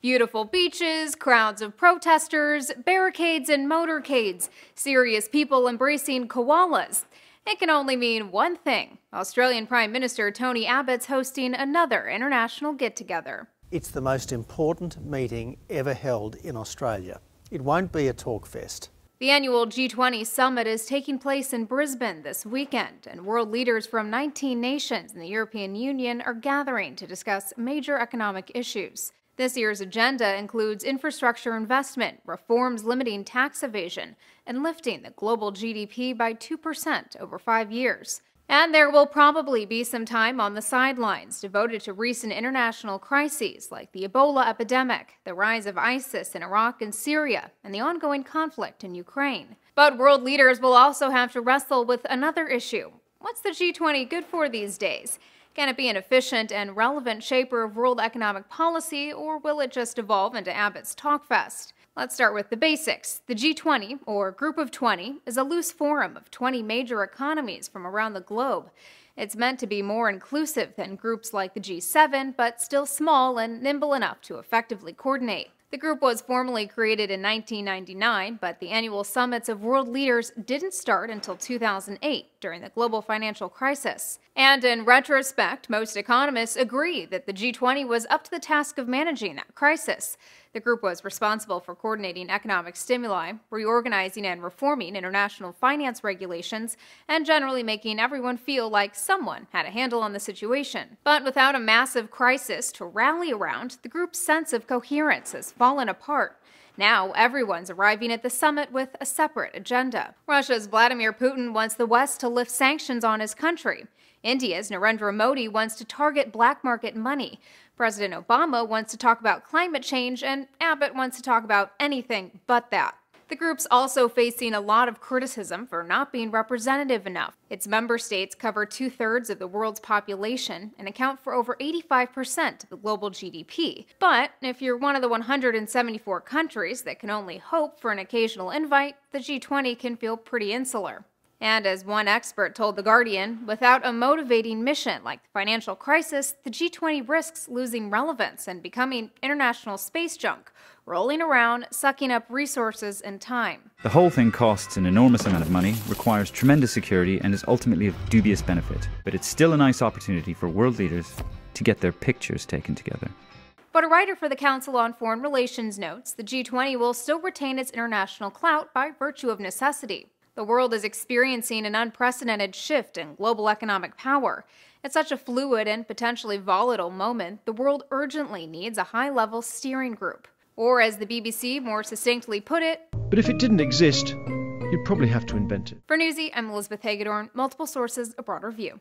Beautiful beaches, crowds of protesters, barricades and motorcades, serious people embracing koalas. It can only mean one thing. Australian Prime Minister Tony Abbott's hosting another international get-together. It's the most important meeting ever held in Australia. It won't be a talk fest. The annual G20 summit is taking place in Brisbane this weekend, and world leaders from 19 nations in the European Union are gathering to discuss major economic issues. This year's agenda includes infrastructure investment, reforms limiting tax evasion, and lifting the global GDP by 2% over 5 years. And there will probably be some time on the sidelines devoted to recent international crises like the Ebola epidemic, the rise of ISIS in Iraq and Syria, and the ongoing conflict in Ukraine. But world leaders will also have to wrestle with another issue. What's the G20 good for these days? Can it be an efficient and relevant shaper of world economic policy, or will it just evolve into Abbott's talkfest? Let's start with the basics. The G20, or Group of 20, is a loose forum of 20 major economies from around the globe. It's meant to be more inclusive than groups like the G7, but still small and nimble enough to effectively coordinate. The group was formally created in 1999, but the annual summits of world leaders didn't start until 2008 during the global financial crisis. And in retrospect, most economists agree that the G20 was up to the task of managing that crisis. The group was responsible for coordinating economic stimuli, reorganizing and reforming international finance regulations, and generally making everyone feel like someone had a handle on the situation. But without a massive crisis to rally around, the group's sense of coherence has fallen apart. Now, everyone's arriving at the summit with a separate agenda. Russia's Vladimir Putin wants the West to lift sanctions on his country. India's Narendra Modi wants to target black market money. President Obama wants to talk about climate change, and Abbott wants to talk about anything but that. The group's also facing a lot of criticism for not being representative enough. Its member states cover 2/3 of the world's population and account for over 85% of the global GDP. But if you're one of the 174 countries that can only hope for an occasional invite, the G20 can feel pretty insular. And as one expert told The Guardian, without a motivating mission like the financial crisis, the G20 risks losing relevance and becoming international space junk, rolling around, sucking up resources and time. The whole thing costs an enormous amount of money, requires tremendous security, and is ultimately of dubious benefit. But it's still a nice opportunity for world leaders to get their pictures taken together. But a writer for the Council on Foreign Relations notes the G20 will still retain its international clout by virtue of necessity. The world is experiencing an unprecedented shift in global economic power. At such a fluid and potentially volatile moment, the world urgently needs a high-level steering group. Or, as the BBC more succinctly put it, but if it didn't exist, you'd probably have to invent it. For Newsy, I'm Elizabeth Hagedorn. Multiple sources, a broader view.